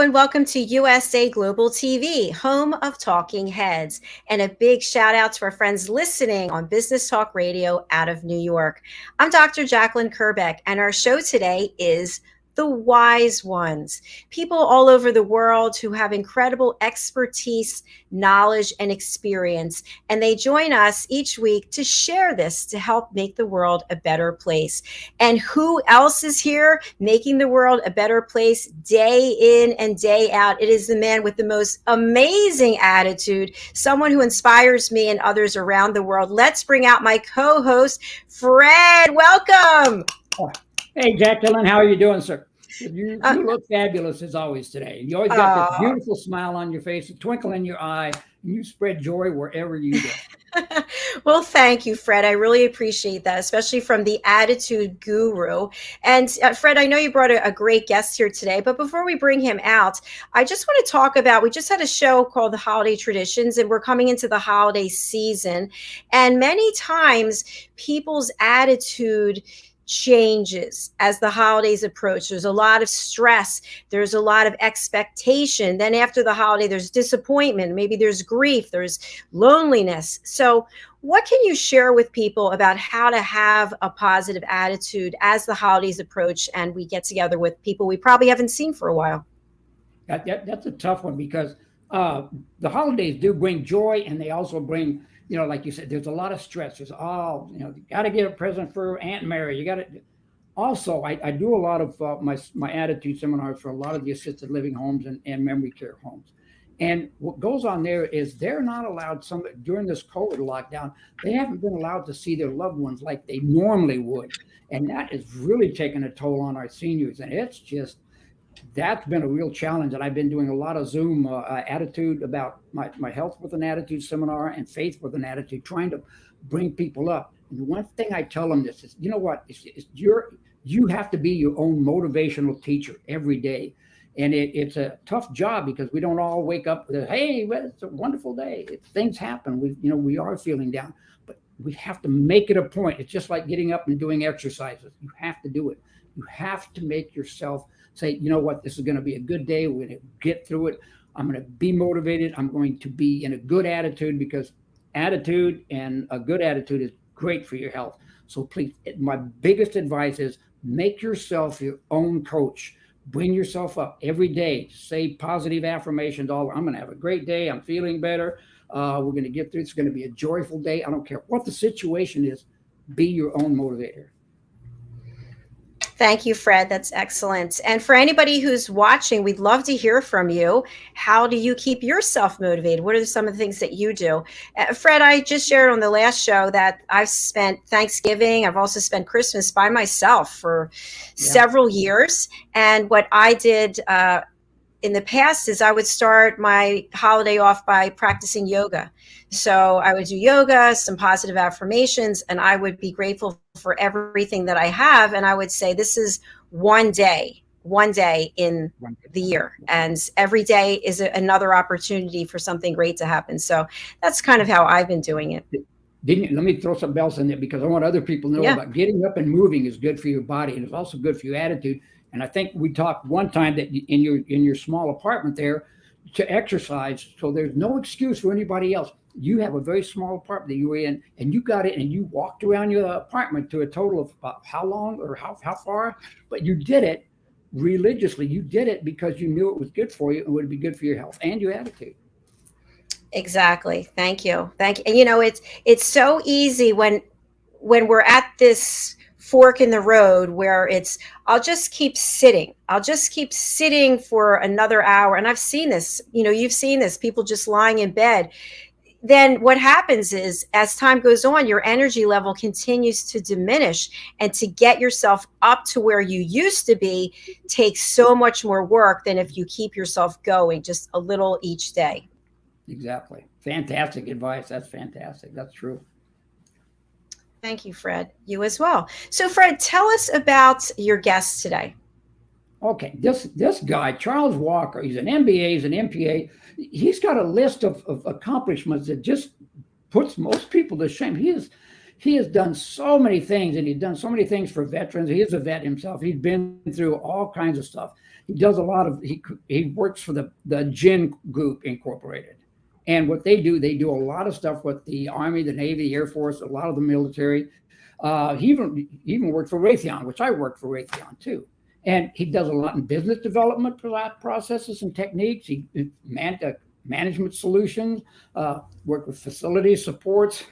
and welcome to USA Global TV, home of Talking Heads. And a big shout out to our friends listening on Business Talk Radio out of New York. I'm Dr. Jacalyn Kerbeck, and our show today is The Wise Ones, people all over the world who have incredible expertise, knowledge, and experience. And they join us each week to share this to help make the world a better place. And who else is here making the world a better place day in and day out? It is the man with the most amazing attitude, someone who inspires me and others around the world. Let's bring out my co-host, Fred. Welcome. Hey, Jacalyn, how are you doing, sir? You look fabulous as always today. You always got this beautiful smile on your face, a twinkle in your eye, and you spread joy wherever you go. Well, thank you, Fred. I really appreciate that, especially from the attitude guru. And Fred, I know you brought a great guest here today, but before we bring him out, I just want to talk about, we just had a show called The Holiday Traditions, and we're coming into the holiday season. And many times people's attitude changes as the holidays approach. There's a lot of stress. There's a lot of expectation. Then after the holiday, there's disappointment. Maybe there's grief. There's loneliness. So what can you share with people about how to have a positive attitude as the holidays approach and we get together with people we probably haven't seen for a while? That's a tough one because the holidays do bring joy, and they also bring, like you said, there's a lot of stress. There's you got to get a present for Aunt Mary. You got to. Also, I do a lot of my attitude seminars for a lot of the assisted living homes and memory care homes. And what goes on there is they're not allowed, during this COVID lockdown, they haven't been allowed to see their loved ones like they normally would. And that is really taking a toll on our seniors. And that's been a real challenge. And I've been doing a lot of Zoom attitude about my health with an attitude seminar and faith with an attitude, trying to bring people up. And the one thing I tell them is, you know what, you have to be your own motivational teacher every day. And it's a tough job because we don't all wake up with, hey, well, it's a wonderful day. Things happen. We are feeling down, but we have to make it a point. It's just like getting up and doing exercises. You have to do it. You have to make yourself say, you know what, this is going to be a good day. We're going to get through it. I'm going to be motivated. I'm going to be in a good attitude, because attitude and a good attitude is great for your health. So please, my biggest advice is make yourself your own coach. Bring yourself up every day. Say positive affirmations. I'm going to have a great day. I'm feeling better. We're going to get through. It's going to be a joyful day. I don't care what the situation is. Be your own motivator. Thank you, Fred. That's excellent. And for anybody who's watching, we'd love to hear from you. How do you keep yourself motivated? What are some of the things that you do? Fred, I just shared on the last show that I've spent Thanksgiving. I've also spent Christmas by myself for several years. And what I did in the past is I would start my holiday off by practicing yoga. So I would do yoga, some positive affirmations, and I would be grateful for everything that I have. And I would say, this is one day in the year. And every day is another opportunity for something great to happen. So that's kind of how I've been doing it. Let me throw something else in there, because I want other people to know about getting up and moving is good for your body, and it's also good for your attitude. And I think we talked one time that in your small apartment there, to exercise. So there's no excuse for anybody else. You have a very small apartment that you were in, and you got it, and you walked around your apartment to a total of how long or how far, but you did it religiously. You did it because you knew it was good for you and would be good for your health and your attitude. Exactly. Thank you. And it's so easy when we're at this fork in the road where I'll just keep sitting for another hour. And I've seen this, you've seen this, people just lying in bed. Then what happens is, as time goes on, your energy level continues to diminish, and to get yourself up to where you used to be takes so much more work than if you keep yourself going just a little each day. Exactly. Fantastic advice. That's fantastic. That's true. Thank you, Fred. You as well. So, Fred, tell us about your guest today. Okay, this guy, Charles Walker, he's an MBA, he's an MPA. He's got a list of accomplishments that just puts most people to shame. he has done so many things, and he's done so many things for veterans. He is a vet himself. He's been through all kinds of stuff. He does a lot of he works for the Ginn Group Incorporated, and what they do a lot of stuff with the Army, the Navy, the Air Force, a lot of the military. He even worked for Raytheon, which I worked for Raytheon too. And he does a lot in business development processes and techniques. He management solutions, work with facility supports.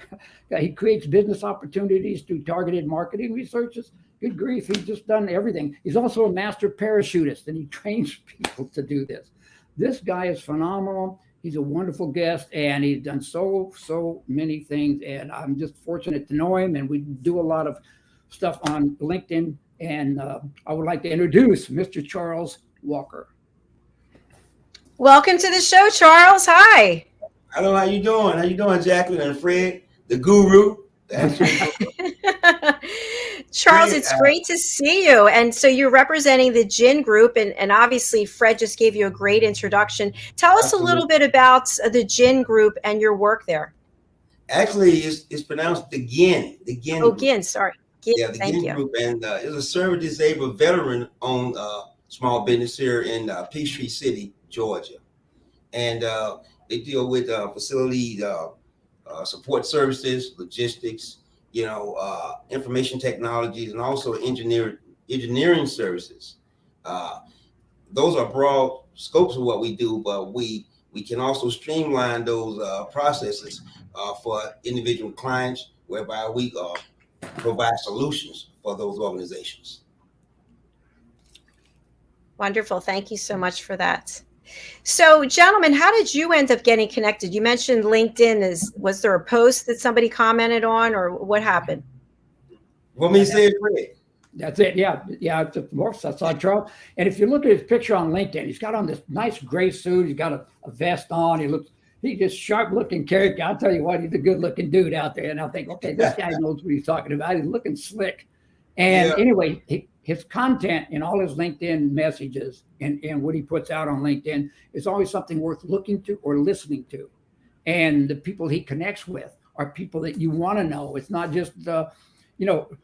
He creates business opportunities through targeted marketing researches. Good grief, he's just done everything. He's also a master parachutist, and he trains people to do this. This guy is phenomenal. He's a wonderful guest, and he's done so many things. And I'm just fortunate to know him. And we do a lot of stuff on LinkedIn. And I would like to introduce Mr. Charles Cwalker. Welcome to the show, Charles. Hi. Hello, how you doing? How you doing, Jacalyn and Fred, the guru? Charles, it's great to see you. And so you're representing the Ginn Group, and obviously Fred just gave you a great introduction. Tell us a little bit about the Ginn Group and your work there. Actually, it's pronounced the Ginn. The Ginn. Oh, Ginn, sorry. Ginn, yeah, the Ginn you. Group, and it's a service-disabled veteran-owned small business here in Peachtree City, Georgia, and they deal with facility support services, logistics, information technologies, and also engineering services. Those are broad scopes of what we do, but we can also streamline those processes for individual clients, whereby we provide solutions for those organizations. Wonderful. Thank you so much for that. So, gentlemen, how did you end up getting connected? You mentioned LinkedIn. Was there a post that somebody commented on, or what happened? What me say, Fred? That's it. Yeah. I saw Charles. And if you look at his picture on LinkedIn, he's got on this nice gray suit. He's got a vest on. He's just sharp-looking character. I'll tell you what, he's a good-looking dude out there. And I think, okay, this guy knows what he's talking about. He's looking slick. And anyway, his content in all his LinkedIn messages and what he puts out on LinkedIn is always something worth looking to or listening to. And the people he connects with are people that you want to know. It's not just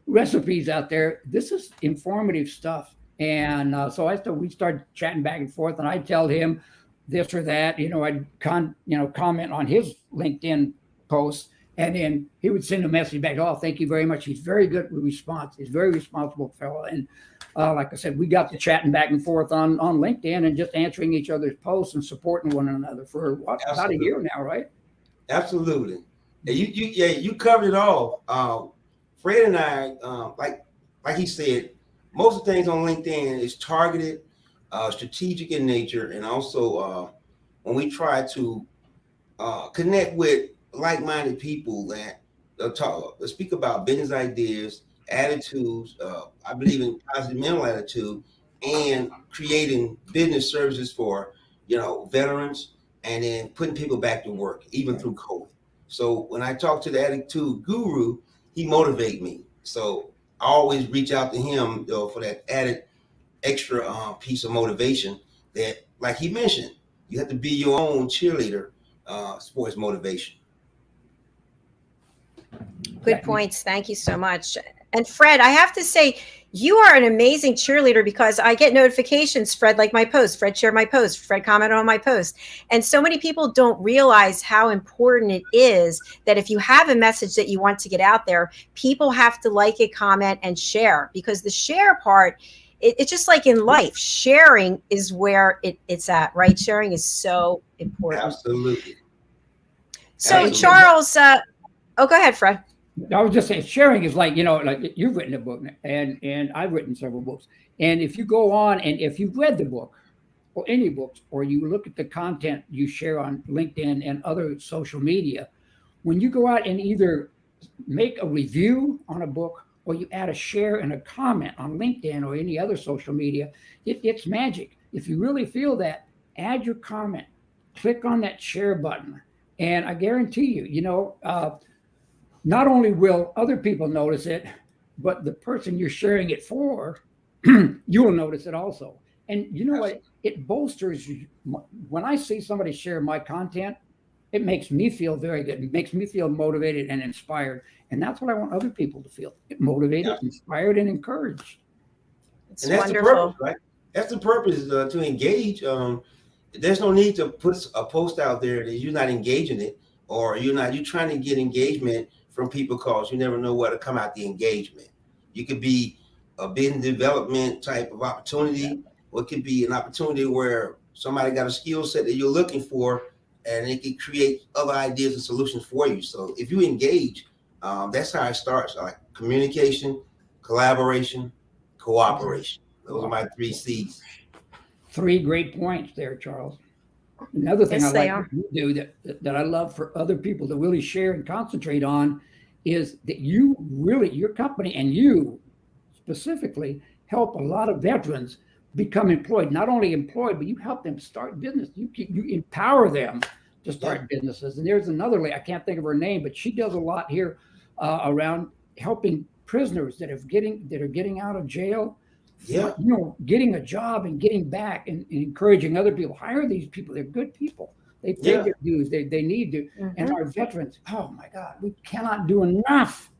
recipes out there. This is informative stuff. And so we started chatting back and forth, and I tell him this or that. I'd comment on his LinkedIn posts, and then he would send a message back. Oh, thank you very much. He's very good with response. He's a very responsible fellow. And like I said, we got to chatting back and forth on LinkedIn and just answering each other's posts and supporting one another for about a year now, right? Absolutely. You covered it all. Fred and I, like he said, most of the things on LinkedIn is targeted, strategic in nature, and also when we try to connect with like-minded people that speak about business ideas, attitudes. I believe in positive mental attitude and creating business services for veterans, and then putting people back to work even through COVID. So when I talk to the attitude guru, he motivates me. So I always reach out to him for that added extra piece of motivation. That, like he mentioned, you have to be your own cheerleader for his motivation. Good points. Thank you so much. And Fred, I have to say, you are an amazing cheerleader, because I get notifications, Fred, like my post, Fred shared my post, Fred commented on my post. And so many people don't realize how important it is that if you have a message that you want to get out there, people have to like it, comment, and share, because the share part, it's just like in life, sharing is where it's at, right? Sharing is so important. Absolutely. So Absolutely. Charles, go ahead, Fred. I was just saying, sharing is like you've written a book, and I've written several books. And if you go on, and if you've read the book or any books, or you look at the content you share on LinkedIn and other social media, when you go out and either make a review on a book or you add a share and a comment on LinkedIn or any other social media, it's magic. If you really feel that, add your comment, click on that share button, and I guarantee you, not only will other people notice it, but the person you're sharing it for, you will notice it also. And you know what? It bolsters you. When I see somebody share my content, it makes me feel very good. It makes me feel motivated and inspired. And that's what I want other people to feel motivated, inspired, and encouraged. It's And that's the wonderful. purpose, right? That's the purpose, to engage. There's no need to put a post out there that you're not engaging it, or you're trying to get engagement from people, because you never know what to come out the engagement. You could be a business development type of opportunity, or it could be an opportunity where somebody got a skill set that you're looking for, and it could create other ideas and solutions for you. So if you engage, that's how it starts. Like communication, collaboration, cooperation. Those are my 3 C's. 3 great points there, Charles. Another thing I Yes, they like are. what you do that I love for other people to really share and concentrate on is that you really, your company and you specifically, help a lot of veterans become employed. Not only employed, but you help them start business. You empower them to start businesses. And there's another lady, I can't think of her name, but she does a lot here around helping prisoners that are getting out of jail. Yeah. Getting a job and getting back, and encouraging other people. Hire these people. They're good people. They pay their dues. They need to. Mhm. And our veterans, oh my God, we cannot do enough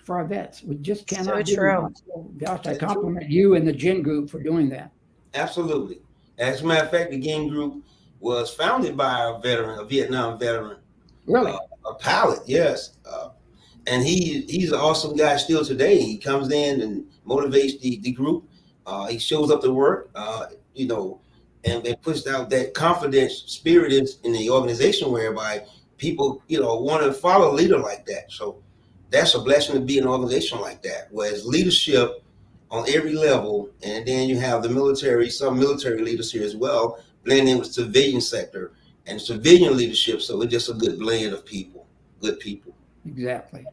for our vets. We just cannot So do true. enough. So, gosh, I compliment you and the Ginn group for doing that. Absolutely. As a matter of fact, the Ginn group was founded by a Vietnam veteran, Really? a pilot. Yes. And he's an awesome guy still today. He comes in and motivates the group. He shows up to work, and puts out that confidence spirit in the organization, whereby people, want to follow a leader like that. So that's a blessing to be in an organization like that, where it's leadership on every level. And then you have the military, some military leaders here as well, blending with civilian sector and civilian leadership. So it's just a good blend of people, good people. Exactly.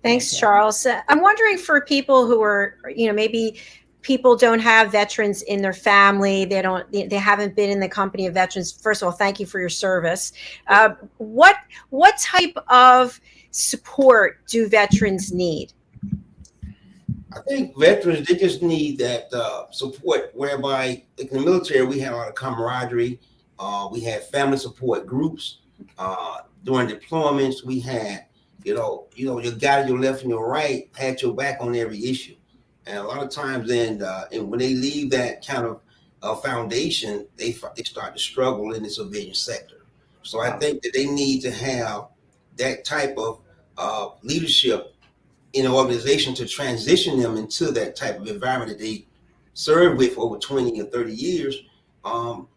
Thanks, Charles. I'm wondering, for people who are, maybe people don't have veterans in their family. They haven't been in the company of veterans. First of all, thank you for your service. What type of support do veterans need? I think veterans, they just need that support, whereby in the military, we have a lot of camaraderie. We have family support groups. During deployments, we had, your guy to your left and your right had your back on every issue. And a lot of times, and when they leave that kind of foundation, they start to struggle in the civilian sector. So I think that they need to have that type of leadership in an organization to transition them into that type of environment that they served with for over 20 or 30 years.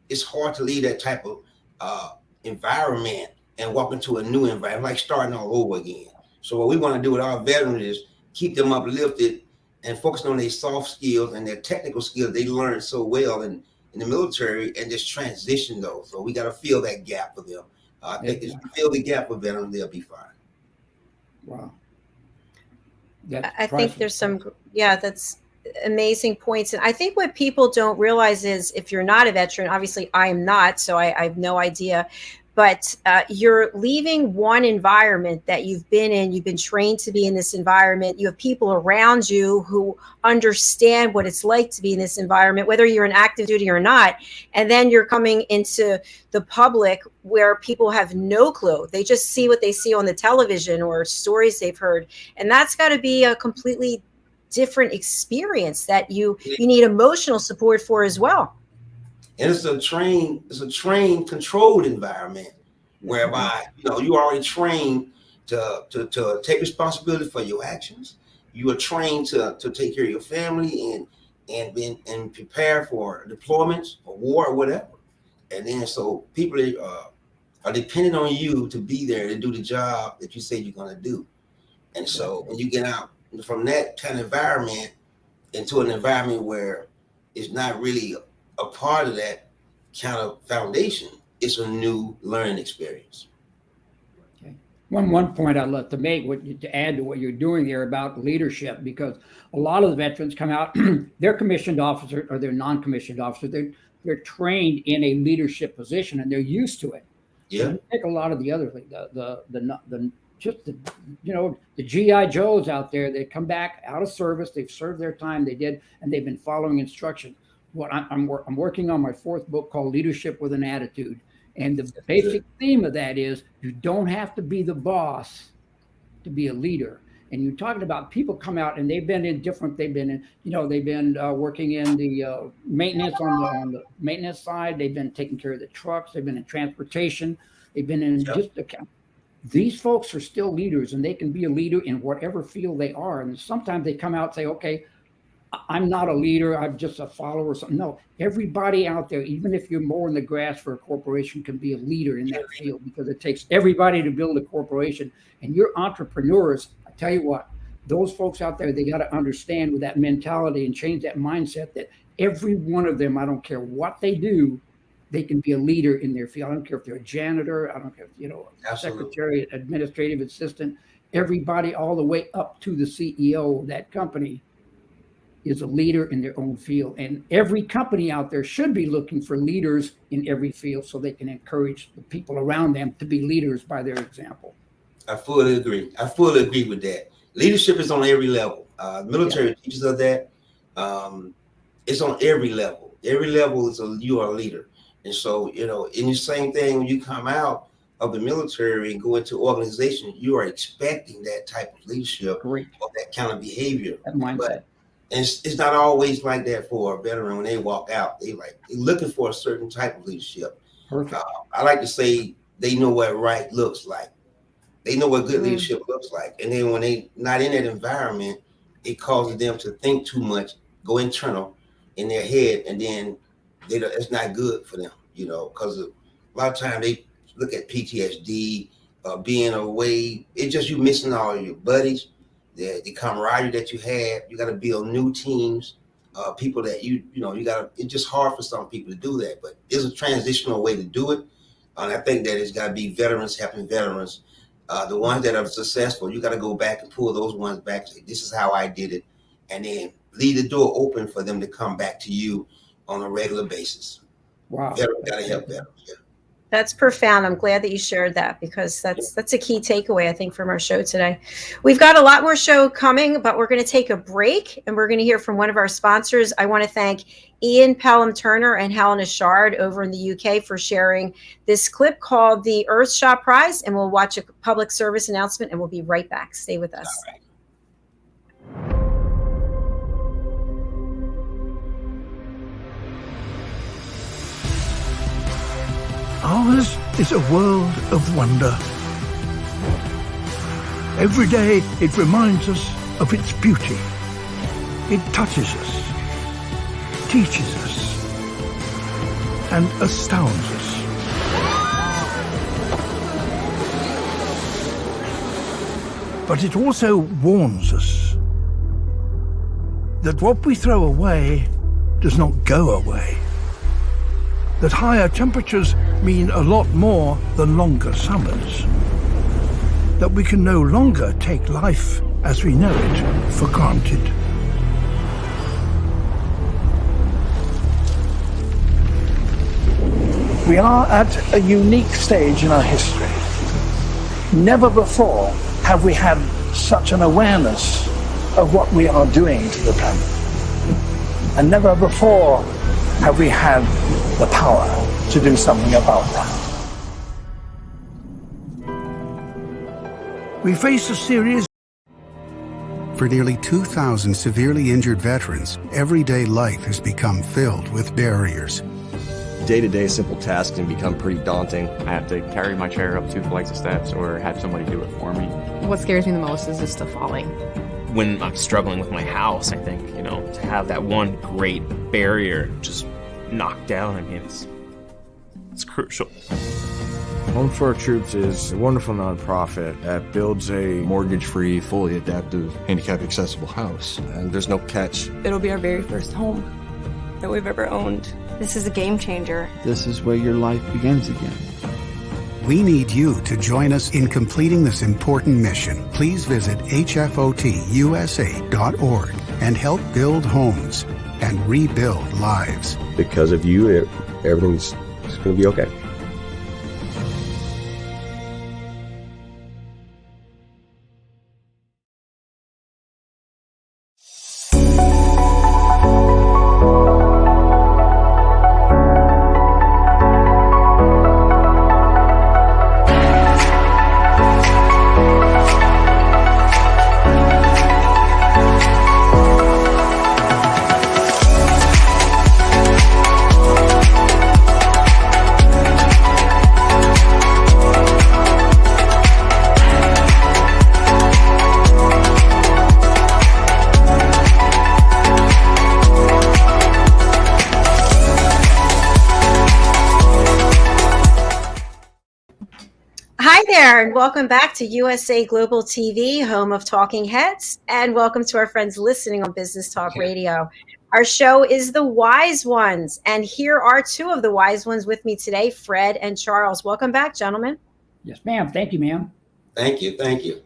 It's hard to leave that type of environment and walk into a new environment, like starting all over again. So what we want to do with our veterans is keep them uplifted and focus on their soft skills and their technical skills they learned so well in the military, and just transition those. So we got to fill that gap for them. I think if we fill the gap with veterans, they'll be fine. Wow. I think there's that's amazing points. And I think what people don't realize is, if you're not a veteran, obviously I am not, so I have no idea, but you're leaving one environment that you've been in. You've been trained to be in this environment. You have people around you who understand what it's like to be in this environment, whether you're in active duty or not. And then you're coming into the public where people have no clue. They just see what they see on the television or stories they've heard. And that's got to be a completely different experience that you need emotional support for as well. And it's a trained, controlled environment, whereby you are already trained to take responsibility for your actions. You are trained to take care of your family and prepare for deployments or war or whatever. And then so people are dependent on you to be there to do the job that you say you're going to do. And so when you get out from that kind of environment into an environment where it's not really a part of that kind of foundation, it's a new learning experience. Okay. One point I'd love to make, to add to what you're doing there about leadership, because a lot of the veterans come out, they're commissioned officers or they're non-commissioned officers. They're trained in a leadership position and they're used to it. Yeah. You take a lot of the other things, the GI Joes out there, they come back out of service, they've served their time, and they've been following instructions. What I'm working on my 4th book called Leadership with an Attitude. And the basic theme of that is, you don't have to be the boss to be a leader. And you're talking about people come out and they've been working in the maintenance on the maintenance side. They've been taking care of the trucks. They've been in transportation. They've been in just account. These folks are still leaders, and they can be a leader in whatever field they are. And sometimes they come out and say, okay, I'm not a leader, I'm just a follower or something. No, everybody out there, even if you're mowing the grass for a corporation, can be a leader in that field, because it takes everybody to build a corporation. And you're entrepreneurs. I tell you what, those folks out there, they got to understand with that mentality and change that mindset that every one of them, I don't care what they do, they can be a leader in their field. I don't care if they're a janitor, I don't care if, a secretary, administrative assistant, everybody all the way up to the CEO of that company is a leader in their own field. And every company out there should be looking for leaders in every field so they can encourage the people around them to be leaders by their example. I fully agree. With that. Leadership is on every level. Military teaches us that. It's on every level. Every level you are a leader. And so, in the same thing, when you come out of the military and go into organization, you are expecting that type of leadership or that kind of behavior. That mindset. But it's not always like that for a veteran when they walk out. They're looking for a certain type of leadership. Perfect. I like to say they know what right looks like. They know what good leadership looks like. And then when they not in that environment, it causes them to think too much, go internal in their head, and then it's not good for them, because a lot of times they look at PTSD, being away. It's just you missing all your buddies, the camaraderie that you had. You got to build new teams, people that you got to. It's just hard for some people to do that, but it's a transitional way to do it. And I think that it's got to be veterans helping veterans. The ones that are successful, you got to go back and pull those ones back and say, this is how I did it. And then leave the door open for them to come back to you on a regular basis. Wow. Veterans got to help veterans. Yeah. That's profound. I'm glad that you shared that, because that's a key takeaway, I think, from our show today. We've got a lot more show coming, but we're going to take a break and we're going to hear from one of our sponsors. I want to thank Ian Pelham-Turner and Helen Ashard over in the UK for sharing this clip called the Earthshot Prize, and we'll watch a public service announcement and we'll be right back. Stay with us. All right. Ours is a world of wonder. Every day it reminds us of its beauty. It touches us, teaches us, and astounds us. But it also warns us that what we throw away does not go away. That higher temperatures mean a lot more than longer summers. That we can no longer take life as we know it for granted. We are at a unique stage in our history. Never before have we had such an awareness of what we are doing to the planet. And never before have we had the power to do something about that. We face a series. For nearly 2,000 severely injured veterans, everyday life has become filled with barriers. Day-to-day simple tasks can become pretty daunting. I have to carry my chair up 2 flights of steps or have somebody do it for me. What scares me the most is just the falling. When I'm struggling with my house, I think, to have that one great barrier just knocked down, it's crucial. Home for Our Troops is a wonderful nonprofit that builds a mortgage-free, fully adaptive, handicap-accessible house. And there's no catch. It'll be our very first home that we've ever owned. This is a game changer. This is where your life begins again. We need you to join us in completing this important mission. Please visit hfotusa.org and help build homes and rebuild lives. Because of you, everything's going to be okay. there, and welcome back to USA Global TV, home of Talking Heads, and welcome to our friends listening on Business Talk Radio. Our show is The Wise Ones, and here are two of the wise ones with me today, Fred and Charles. Welcome back, gentlemen. Yes, ma'am. Thank you, ma'am. Thank you. Thank you.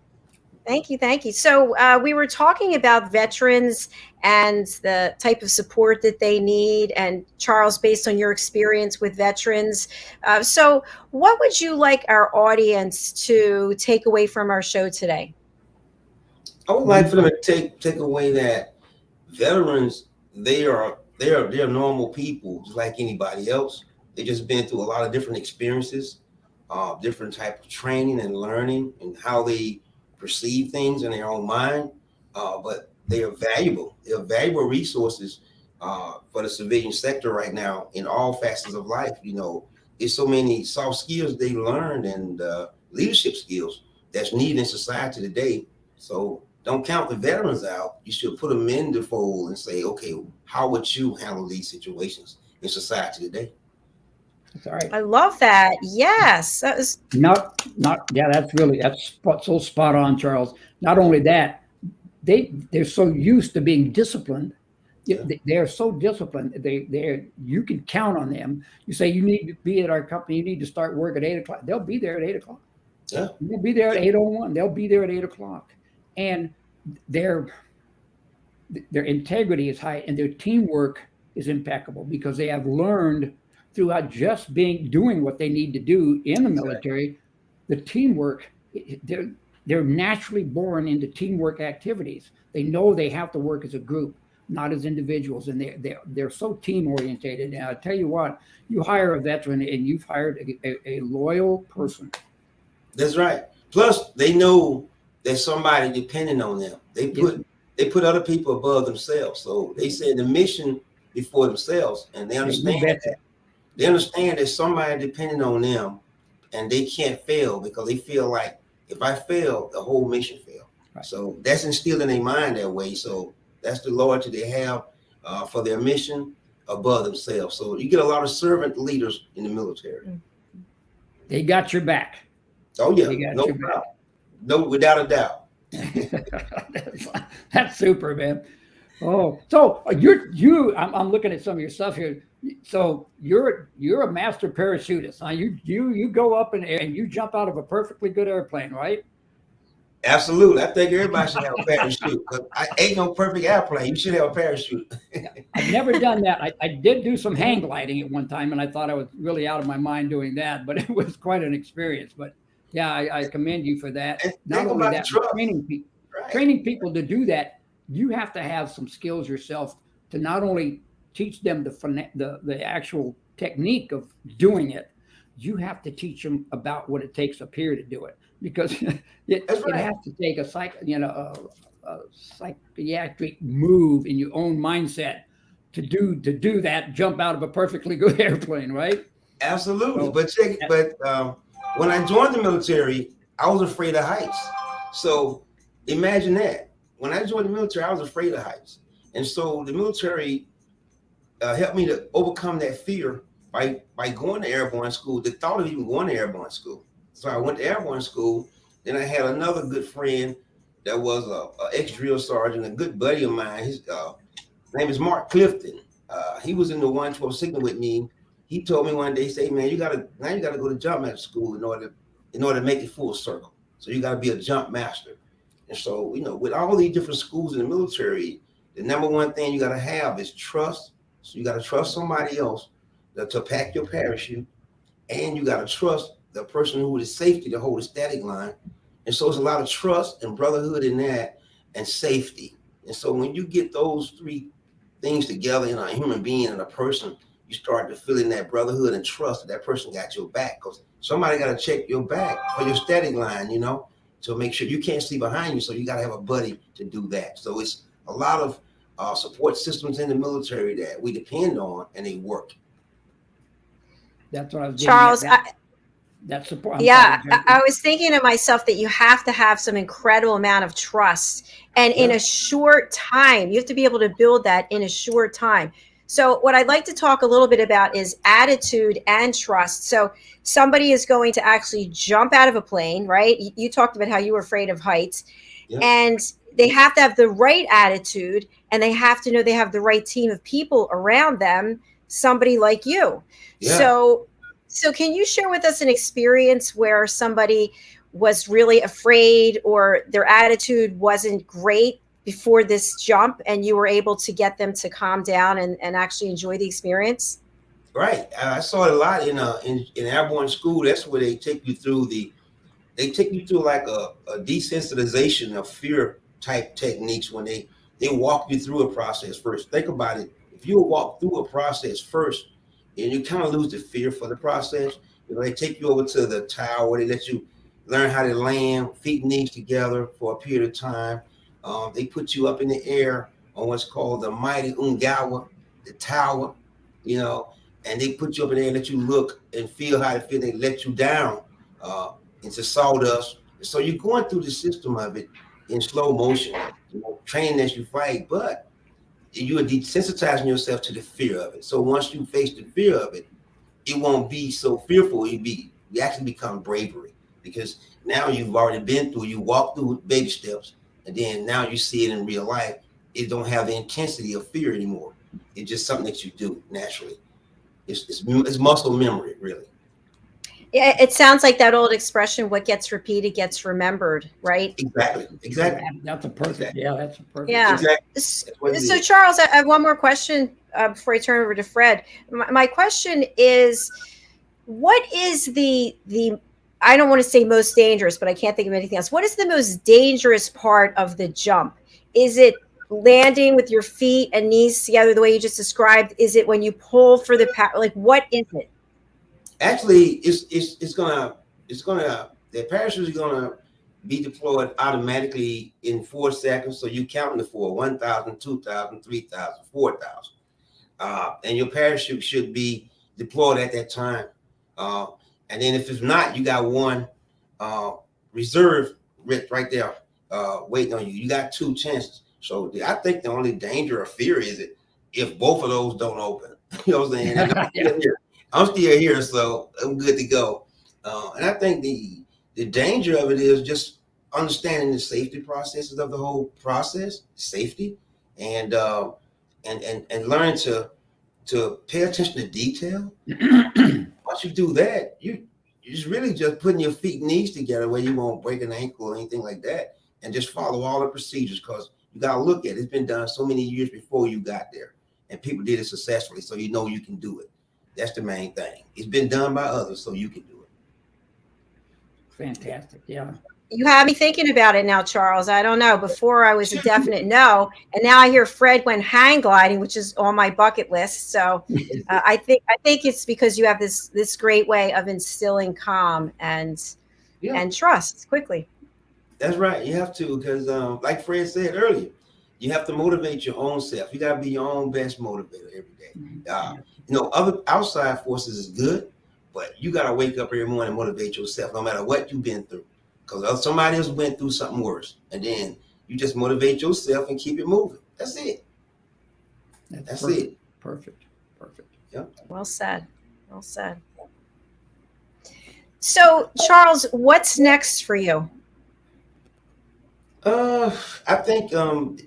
Thank you. Thank you. So we were talking about veterans and the type of support that they need. And Charles, based on your experience with veterans, so what would you like our audience to take away from our show today? I would like for them to take away that veterans, they're normal people just like anybody else. They just been through a lot of different experiences, different type of training and learning, and how they perceive things in their own mind, but they are valuable. They are valuable resources for the civilian sector right now in all facets of life. You know, there's so many soft skills they learned and leadership skills that's needed in society today. So don't count the veterans out. You should put them in the fold and say, okay, how would you handle these situations in society today? That's all right. I love that. Yes. That was that's so spot on, Charles. Not only that, they're so used to being disciplined. Yeah. They're so disciplined. You can count on them. You say you need to be at our company, you need to start work at 8 o'clock. They'll be there at 8 o'clock. Yeah. They'll be there at 8:01. They'll be there at 8 o'clock. And their integrity is high and their teamwork is impeccable because they have learned throughout just doing what they need to do in the military. The teamwork, they're naturally born into teamwork activities. They know they have to work as a group, not as individuals, and they're so team orientated. And I tell you what, you hire a veteran and you've hired a loyal person. That's right. Plus, they know there's somebody depending on them. They put other people above themselves. So they say the mission before themselves, and they understand that. They understand there's somebody depending on them, and they can't fail because they feel like if I fail, the whole mission failed. Right. So that's instilled in their mind that way. So that's the loyalty they have for their mission above themselves. So you get a lot of servant leaders in the military. They got your back. Oh yeah, no doubt. No, without a doubt. That's super, man. Oh, so I'm looking at some of your stuff here. So you're a master parachutist, huh? You go up and you jump out of a perfectly good airplane, right? Absolutely. I think everybody should have a parachute. Because I ain't no perfect airplane. You should have a parachute. I've never done that. I did do some hang gliding at one time, and I thought I was really out of my mind doing that, but it was quite an experience. But yeah, I commend you for that. And not only that, training people to do that, you have to have some skills yourself to not only teach them the actual technique of doing it, you have to teach them about what it takes up here to do it, because it has to take a psychiatric move in your own mindset to do that jump out of a perfectly good airplane, right? Absolutely. So, when I joined the military, I was afraid of heights. So imagine that. When I joined the military, I was afraid of heights. And so the military helped me to overcome that fear by going to airborne school, the thought of even going to airborne school. So I went to airborne school. Then I had another good friend that was an ex-drill sergeant, a good buddy of mine. His name is Mark Clifton. He was in the 112 signal with me. He told me one day, say, man, you gotta go to jump master school in order to make it full circle. So you gotta be a jump master. And so, with all these different schools in the military, the number one thing you gotta have is trust. So you gotta trust somebody else to pack your parachute, and you gotta trust the person who is safety to hold a static line. And so it's a lot of trust and brotherhood in that, and safety. And so when you get those three things together in a human being and a person, you start to feel in that brotherhood and trust that person got your back, because somebody got to check your back for your static line, to make sure you can't see behind you. So you got to have a buddy to do that. So it's a lot of support systems in the military that we depend on, and they work. That's what I was Charles. That support. I was thinking to myself that you have to have some incredible amount of trust, and in a short time, you have to be able to build that in a short time. So what I'd like to talk a little bit about is attitude and trust. So somebody is going to actually jump out of a plane, right? You talked about how you were afraid of heights, and they have to have the right attitude, and they have to know they have the right team of people around them, somebody like you. So can you share with us an experience where somebody was really afraid or their attitude wasn't great before this jump, and you were able to get them to calm down and actually enjoy the experience? Right. I saw it a lot in airborne school. That's where they take you through like a desensitization of fear type techniques when they walk you through a process first. Think about it. If you walk through a process first and you kind of lose the fear for the process, they take you over to the tower. They let you learn how to land, feet and knees together for a period of time. They put you up in the air on what's called the mighty Ungawa, the tower, and they put you up in there and let you look and feel how it feels. They let you down into sawdust. So you're going through the system of it in slow motion, training as you fight, but you are desensitizing yourself to the fear of it. So once you face the fear of it, it won't be so fearful. You actually become bravery, because now you've already been through, you walk through baby steps, and then now you see it in real life. It don't have the intensity of fear anymore. It's just something that you do naturally. It's muscle memory, really. Yeah, it sounds like that old expression, what gets repeated gets remembered, right? Exactly. That's a perfect. Yeah, that's a perfect. Yeah. Exactly. So Charles, I have one more question before I turn over to Fred. My question is, what is the I don't want to say most dangerous, but I can't think of anything else. What is the most dangerous part of the jump? Is it landing with your feet and knees together the way you just described? Is it when you pull for the power? Like, what is it? Actually, the parachute is gonna be deployed automatically in 4 seconds. So you count the 4, 1,000, 2,000, 3,000, 4,000. And your parachute should be deployed at that time. And then if it's not, you got one reserve right there waiting on you. You got 2 chances. So I think the only danger or fear is it if both of those don't open. You know what I'm saying? And I'm still here, so I'm good to go. And I think the danger of it is just understanding the safety processes of the whole process, safety, and learn to pay attention to detail. Once you do that, it's really just putting your feet and knees together where you won't break an ankle or anything like that, and just follow all the procedures, because you got to look at it. It's been done so many years before you got there, and people did it successfully, so you can do it. That's the main thing. It's been done by others, so you can do it. Fantastic. Yeah. You have me thinking about it now, Charles. I don't know. Before I was a definite no, and now I hear Fred went hang gliding, which is on my bucket list. So I think it's because you have this great way of instilling calm and trust quickly. That's right. You have to, because like Fred said earlier, you have to motivate your own self. You got to be your own best motivator every day. Other outside forces is good, but you got to wake up every morning and motivate yourself, no matter what you've been through. Because somebody else went through something worse, and then you just motivate yourself and keep it moving. That's it. That's it. Perfect. Yeah. Well said. Well said. So, Charles, what's next for you? I think to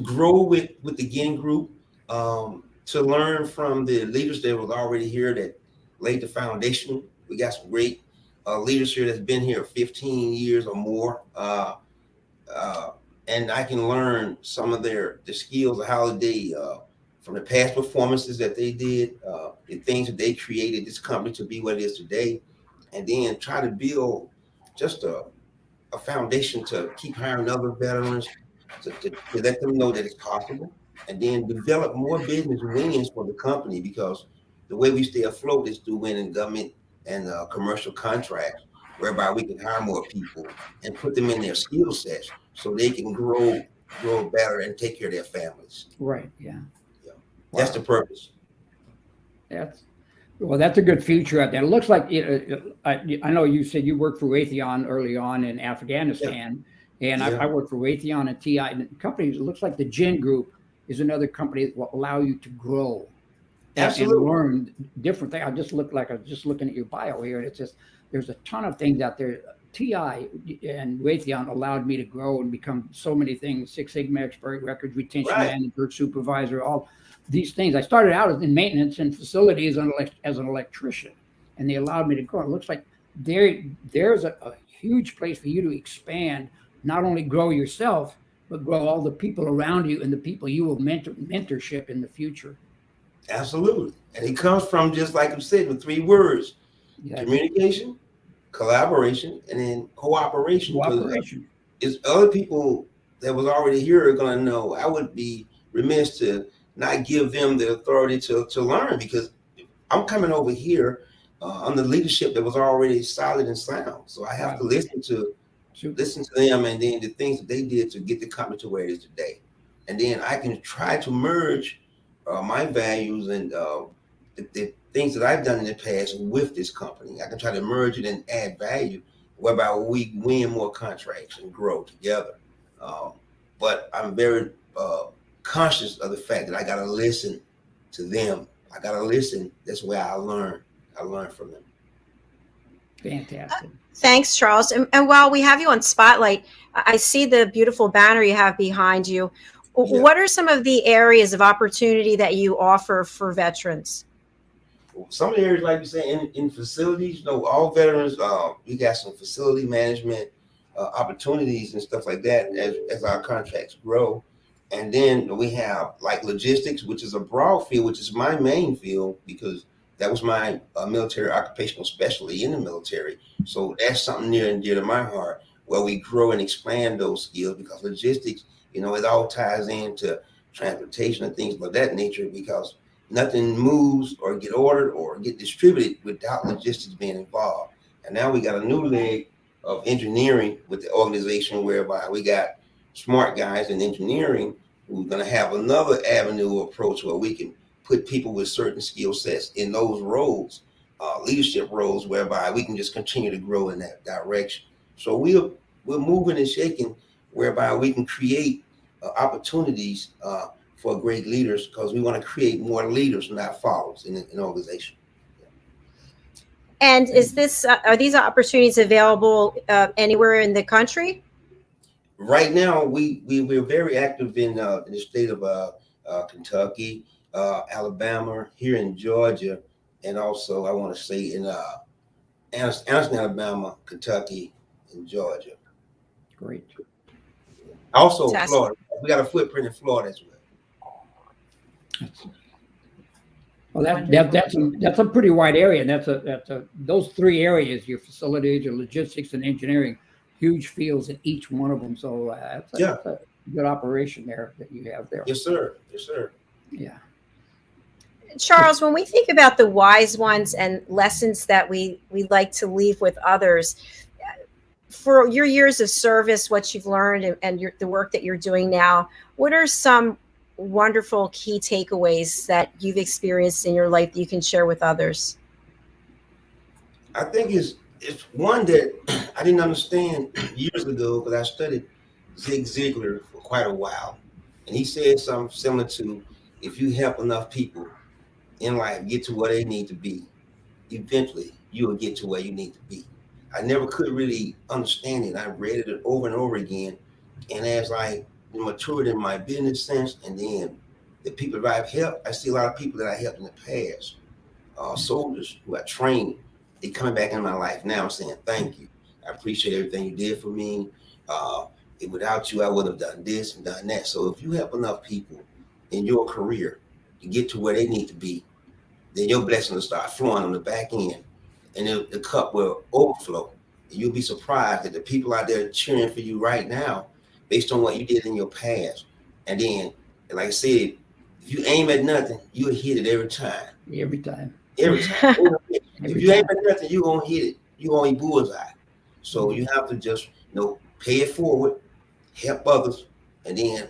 grow with the Ginn group, to learn from the leaders that was already here that laid the foundation. We got some great leaders here that's been here 15 years or more, and I can learn some of the skills of how they from the past performances that they did, the things that they created this company to be what it is today, and then try to build just a foundation to keep hiring other veterans to let them know that it's possible, and then develop more business wins for the company, because the way we stay afloat is through winning government and commercial contracts, whereby we can hire more people and put them in their skill sets so they can grow better and take care of their families. Right. Yeah. Wow. That's the purpose. That's a good future out there. It looks like I know you said you worked for Raytheon early on in Afghanistan, and I worked for Raytheon and TI, and companies. It looks like the Ginn Group is another company that will allow you to grow and Absolutely. learn different things. I was just looking at your bio here, and it's just there's a ton of things out there. TI and Raytheon allowed me to grow and become so many things: Six Sigma expert, records retention Right. manager, supervisor, all these things. I started out in maintenance and facilities as an electrician, and they allowed me to grow. It looks like there's a huge place for you to expand, not only grow yourself, but grow all the people around you and the people you will mentorship in the future. Absolutely. And it comes from, just like you said, with 3 words: communication, collaboration, and then cooperation. Cooperation. Is other people that was already here are going to know. I would be remiss to not give them the authority to learn, because I'm coming over here under leadership that was already solid and sound. So I have to listen to them, and then the things that they did to get the company to where it is today. And then I can try to merge my values and the things that I've done in the past with this company. I can try to merge it and add value, whereby we win more contracts and grow together. But I'm very conscious of the fact that I got to listen to them. I got to listen. That's where I learn. I learn from them. Fantastic. Thanks, Charles. And while we have you on Spotlight, I see the beautiful banner you have behind you. Yeah. What are some of the areas of opportunity that you offer for veterans? Some of the areas, like you say, in facilities, all veterans, we got some facility management opportunities and stuff like that as our contracts grow. And then we have like logistics, which is a broad field, which is my main field, because that was my military occupational specialty in the military. So that's something near and dear to my heart, where we grow and expand those skills, because logistics, it all ties into transportation and things of that nature, because nothing moves or get ordered or get distributed without logistics being involved. And now we got a new leg of engineering with the organization, whereby we got smart guys in engineering who's going to have another avenue approach where we can put people with certain skill sets in those roles, leadership roles, whereby we can just continue to grow in that direction. So we're moving and shaking, whereby we can create opportunities for great leaders, because we want to create more leaders, not followers in an organization. And are these opportunities available anywhere in the country? Right now, we're very active in the state of Kentucky, Alabama, here in Georgia, and also I want to say in Anderson, Alabama, Kentucky, and Georgia. Great. Also, Fantastic. Florida. We got a footprint in Florida as well. Well, that's a pretty wide area, and those 3 areas: your facilities, your logistics, and engineering, huge fields in each one of them. So that's a good operation there that you have there. Yes, sir. Yes, sir. Yeah. Charles, when we think about the wise ones and lessons that we like to leave with others, for your years of service, what you've learned and the work that you're doing now, what are some wonderful key takeaways that you've experienced in your life that you can share with others? I think it's one that I didn't understand years ago, because I studied Zig Ziglar for quite a while. And he said something similar to, if you help enough people in life get to where they need to be, eventually you will get to where you need to be. I never could really understand it. I read it over and over again. And as I matured in my business sense, and then the people that I've helped, I see a lot of people that I helped in the past, soldiers who I trained, they coming back in my life now saying, thank you. I appreciate everything you did for me. Without you, I would have done this and done that. So if you help enough people in your career to get to where they need to be, then your blessing will start flowing on the back end, and the cup will overflow. And you'll be surprised that the people out there cheering for you right now, based on what you did in your past. And then, like I said, if you aim at nothing, you'll hit it every time. Every time. Every time. If you aim at nothing, you're going to hit it. You're going to be bullseye. So you have to just, pay it forward, help others, and then,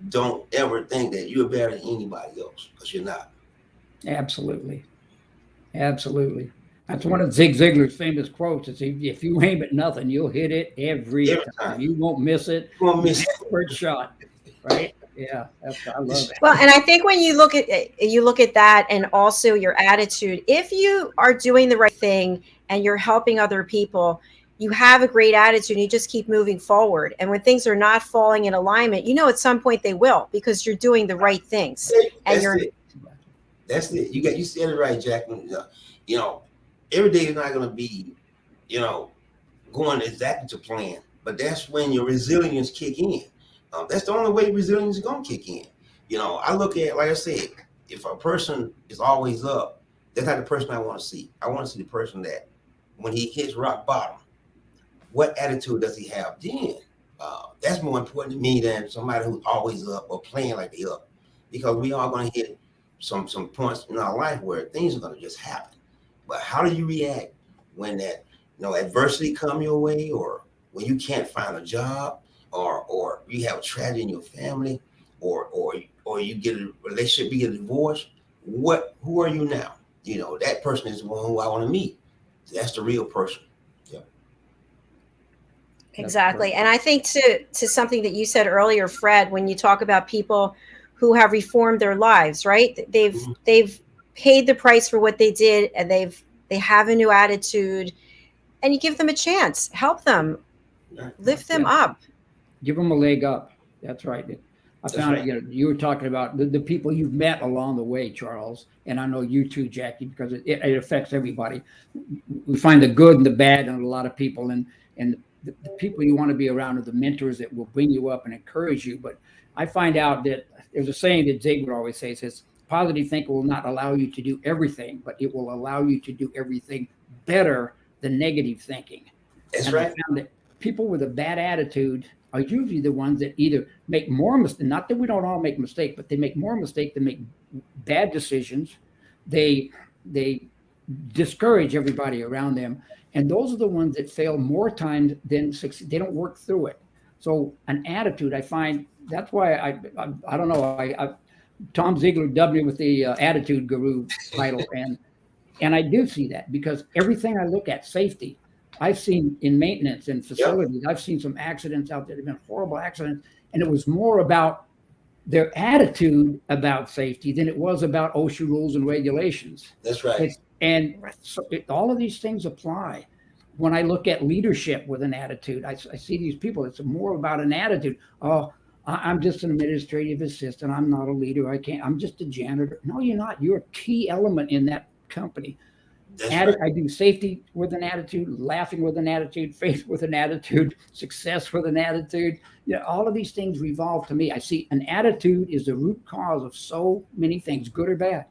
don't ever think that you're better than anybody else, because you're not. Absolutely. Absolutely. That's one of Zig Ziglar's famous quotes. It's, if you aim at nothing, you'll hit it every time. You won't miss it. You won't miss it. First shot, right? Yeah, I love that. Well, and I think when you look at that, and also your attitude, if you are doing the right thing and you're helping other people, you have a great attitude and you just keep moving forward. And when things are not falling in alignment, at some point they will, because you're doing the right things. And That's it. You said it right, Jacalyn. Every day is not going to be, going exactly to plan, but that's when your resilience kick in. That's the only way resilience is going to kick in. I look at, like I said, if a person is always up, that's not the person I want to see. I want to see the person that when he hits rock bottom, what attitude does he have then? That's more important to me than somebody who's always up or playing like they up, because we are going to hit some points in our life where things are going to just happen. But how do you react when that adversity come your way, or when you can't find a job, or you have a tragedy in your family, or you get a relationship, you get a divorce? Who are you now? That person is the one who I want to meet. That's the real person. Yeah. Exactly. And I think to something that you said earlier, Fred, when you talk about people who have reformed their lives, right? They've paid the price for what they did, and they have a new attitude, and you give them a chance, help them, lift them up. Give them a leg up. That's right. I found it. You were talking about the people you've met along the way, Charles, and I know you too, Jackie, because it affects everybody. We find the good and the bad in a lot of people, and the people you want to be around are the mentors that will bring you up and encourage you. But I find out that there's a saying that Ziegler always says, positive thinking will not allow you to do everything, but it will allow you to do everything better than negative thinking. That's right. I found that people with a bad attitude are usually the ones that either make more mistakes. Not that we don't all make mistakes, but they make more mistakes. They make bad decisions. They discourage everybody around them. And those are the ones that fail more times than succeed. They don't work through it. So an attitude, I find, that's why I don't know. Tom Ziegler dubbed me with the attitude guru title. And I do see that, because everything I look at, safety, I've seen in maintenance and facilities, I've seen some accidents out there that have been horrible accidents. And it was more about their attitude about safety than it was about OSHA rules and regulations. That's right. So all of these things apply. When I look at leadership with an attitude, I see these people, it's more about an attitude. Oh, I'm just an administrative assistant. I'm not a leader. I'm just a janitor. No, you're not. You're a key element in that company. Right. I do safety with an attitude, laughing with an attitude, faith with an attitude, success with an attitude. All of these things revolve to me. I see an attitude is the root cause of so many things, good or bad.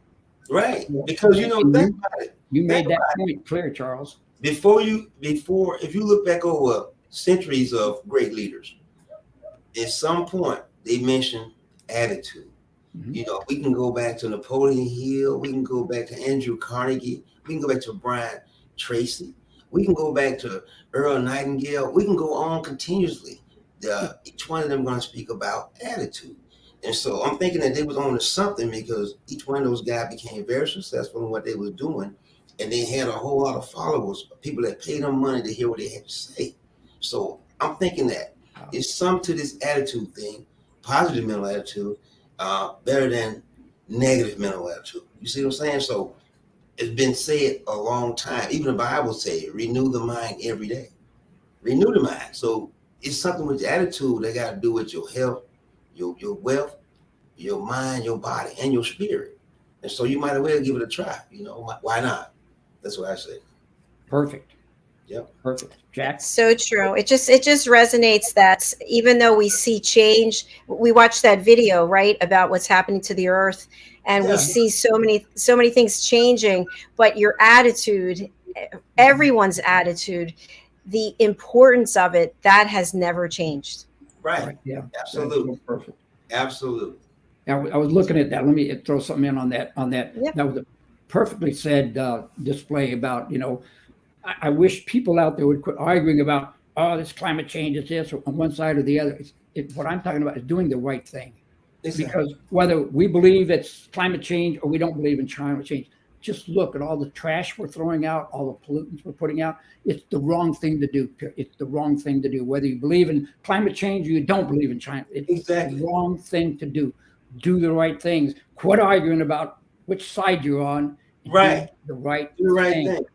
Right. Because think about it. You made that point clear, Charles. If you look back over centuries of great leaders, at some point they mention attitude. Mm-hmm. We can go back to Napoleon Hill. We can go back to Andrew Carnegie. We can go back to Brian Tracy. We can go back to Earl Nightingale. We can go on continuously. Each one of them going to speak about attitude. And so I'm thinking that they was on to something, because each one of those guys became very successful in what they were doing. And they had a whole lot of followers, people that paid them money to hear what they had to say. So I'm thinking that it's some to this attitude thing, positive mental attitude, better than negative mental attitude. You see what I'm saying? So it's been said a long time. Even the Bible says, renew the mind every day. Renew the mind. So it's something with the attitude that got to do with your health, your wealth, your mind, your body, and your spirit. And so you might as well give it a try. Why not? That's what I say. Perfect. Yep. Perfect. Jack? So true. It just resonates that even though we see change, we watched that video, right, about what's happening to the earth, and we see so many things changing, but your attitude, everyone's attitude, the importance of it, that has never changed. Right. Yeah. Absolutely. So perfect. Absolutely. Now, I was looking at that. Let me throw something in on that. Yep. That was a perfectly said display about, I wish people out there would quit arguing about, this climate change is this, or on one side or the other. What I'm talking about is doing the right thing. Exactly. Because whether we believe it's climate change or we don't believe in climate change, just look at all the trash we're throwing out, all the pollutants we're putting out. It's the wrong thing to do. It's the wrong thing to do. Whether you believe in climate change or you don't believe in climate, it's Exactly. the wrong thing to do. Do the right things. Quit arguing about which side you're on. Right. Do the right Do the right thing. thing.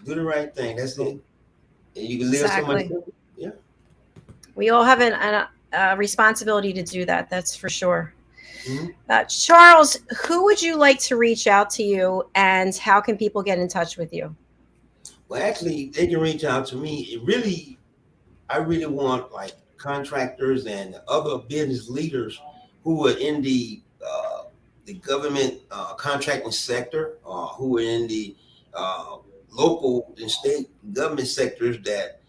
Do the right thing. That's it. And you can live Exactly. so much. Yeah. We all have a responsibility to do that. That's for sure. Mm-hmm. Charles, who would you like to reach out to you, and how can people get in touch with you? Well, actually, they can reach out to me. I really want like contractors and other business leaders who are in the government contracting sector, who are in the local and state government sectors that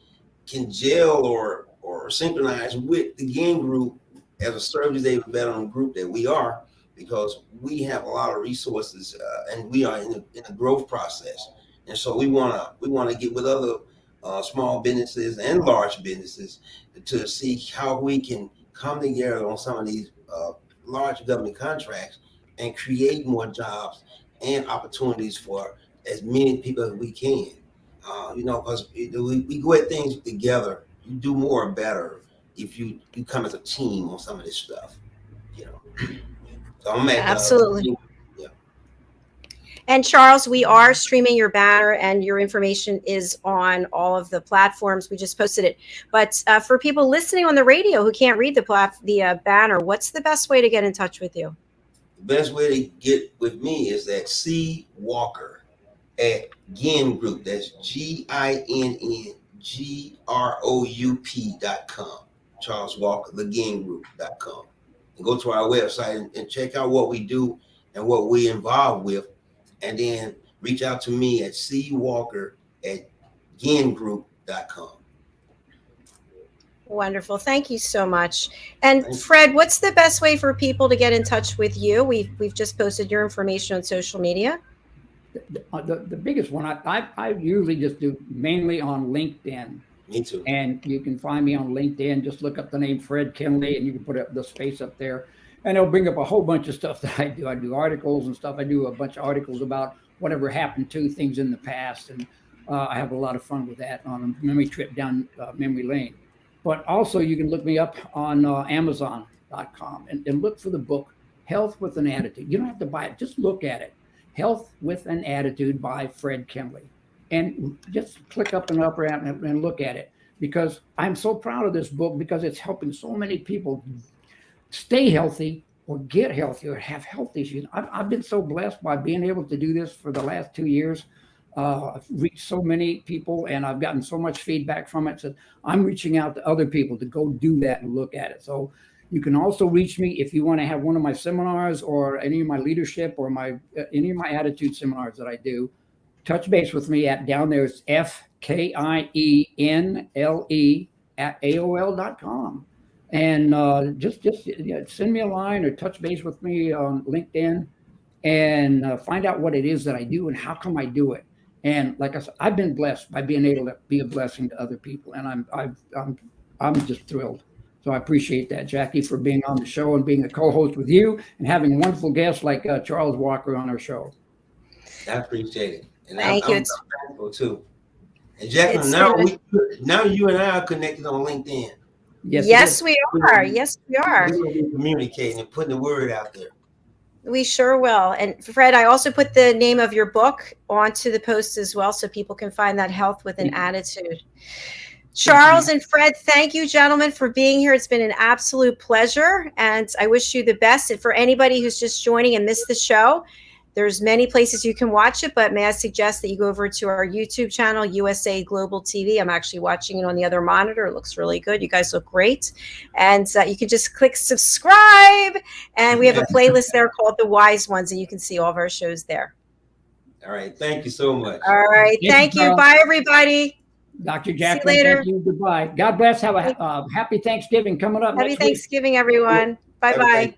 can gel or synchronize with the Ginn group as a service-able veteran group that we are, because we have a lot of resources and we are in a growth process. And so we want to get with other small businesses and large businesses to see how we can come together on some of these large government contracts and create more jobs and opportunities for as many people as we can. Because we go at things together. You do more and better if you come as a team on some of this stuff. So I'm at absolutely. And Charles, we are streaming your banner, and your information is on all of the platforms. We just posted it. But for people listening on the radio who can't read the banner, what's the best way to get in touch with you? The best way to get with me is at cwalker at Ginn Group. That's GINNGROUP.com. Charles Walker, theginngroup.com. And go to our website and check out what we do and what we're involved with. And then reach out to me at cwalker@ginnngroup.com. Wonderful. Thank you so much. And Fred, what's the best way for people to get in touch with you? We've just posted your information on social media. The biggest one, I usually just do mainly on LinkedIn. Me too. And you can find me on LinkedIn. Just look up the name Fred Kienle, and you can put up the space up there. And it'll bring up a whole bunch of stuff that I do. I do articles and stuff. I do a bunch of articles about whatever happened to things in the past. And I have a lot of fun with that on a memory trip down memory lane. But also you can look me up on Amazon.com and look for the book, Health with an Attitude. You don't have to buy it. Just look at it. Health with an Attitude by Fred Kienle. And just click up and look at it, because I'm so proud of this book, because it's helping so many people stay healthy or get healthy or have health issues. I've been so blessed by being able to do this for the last 2 years. I've reached so many people, and I've gotten so much feedback from it. So I'm reaching out to other people to go do that and look at it. So you can also reach me if you want to have one of my seminars or any of my leadership or any of my attitude seminars that I do. Touch base with me at down there is FKIENLE@AOL.com. And just send me a line or touch base with me on LinkedIn and find out what it is that I do and how come I do it. And like I said, I've been blessed by being able to be a blessing to other people, and I'm just thrilled. So I appreciate that, Jackie, for being on the show and being a co-host with you and having wonderful guests like Charles Walker on our show. I appreciate it. And Thank you. I'm thankful too. And Jacalyn, now you and I are connected on LinkedIn. Yes, we are. Yes, we are. We're communicating and putting the word out there. We sure will. And Fred, I also put the name of your book onto the post as well, so people can find that, Health with an Attitude. Charles and Fred, thank you, gentlemen, for being here. It's been an absolute pleasure, and I wish you the best. And for anybody who's just joining and missed the show, there's many places you can watch it, but may I suggest that you go over to our YouTube channel, USA Global TV. I'm actually watching it on the other monitor. It looks really good. You guys look great. And you can just click subscribe. And we have a playlist there called The Wise Ones, and you can see all of our shows there. All right. Thank you so much. All right. Thank you. Bye, everybody. Dr. Jacalyn, thank you. Goodbye. God bless. Have a happy Thanksgiving coming up. Happy Thanksgiving, everyone. Bye-bye.